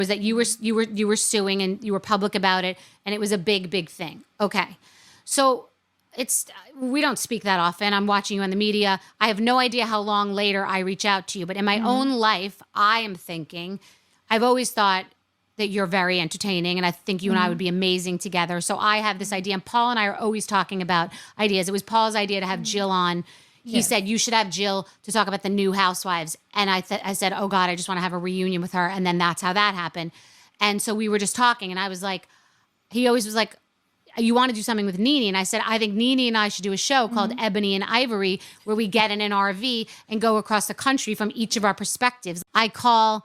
was that you were suing and you were public about it, and it was a big thing. Okay. So we don't speak that often. I'm watching you on the media. I have no idea how long later I reach out to you, but in my own life, I am thinking, I've always thought that you're very entertaining, and I think you and I would be amazing together. So I have this idea, and Paul and I are always talking about ideas. It was Paul's idea to have Jill on. He said, you should have Jill to talk about the new housewives. And I said, oh God, I just want to have a reunion with her. And then that's how that happened. And so we were just talking, and I was like, he always was like, you want to do something with Nene? And I said, I think Nene and I should do a show called Ebony and Ivory, where we get in an RV and go across the country from each of our perspectives. I call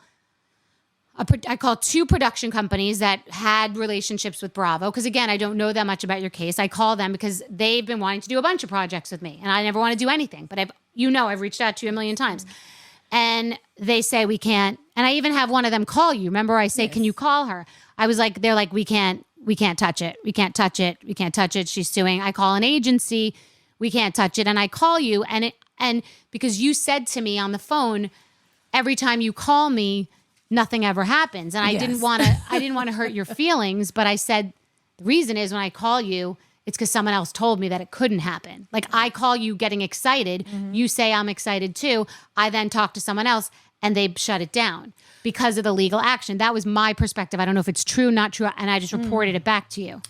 2 production companies that had relationships with Bravo. Because again, I don't know that much about your case. I call them because they've been wanting to do a bunch of projects with me, and I never want to do anything. But I've reached out to you a million times. And they say we can't. And I even have one of them call you. Remember I say, can you call her? I was like, they're like, we can't touch it. We can't touch it. We can't touch it. She's suing. I call an agency. We can't touch it. And I call you. And because you said to me on the phone, every time you call me, nothing ever happens. And I didn't want to hurt your feelings, but I said, the reason is when I call you, it's because someone else told me that it couldn't happen. Like I call you getting excited. You say I'm excited too. I then talk to someone else and they shut it down because of the legal action. That was my perspective. I don't know if it's true, not true. And I just reported it back to you.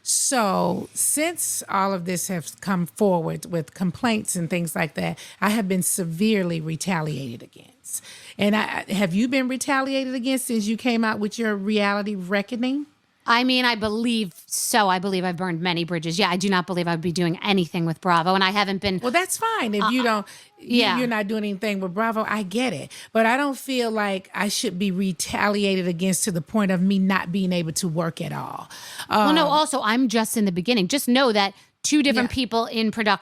So since all of this has come forward with complaints and things like that, I have been severely retaliated against. And have you been retaliated against since you came out with your reality reckoning? I mean, I believe so. I believe I've burned many bridges. Yeah, I do not believe I would be doing anything with Bravo, and I haven't been. Well, that's fine. If you don't, you're not doing anything with Bravo, I get it. But I don't feel like I should be retaliated against to the point of me not being able to work at all. Well, no, also, I'm just in the beginning. Just know that 2 different people in production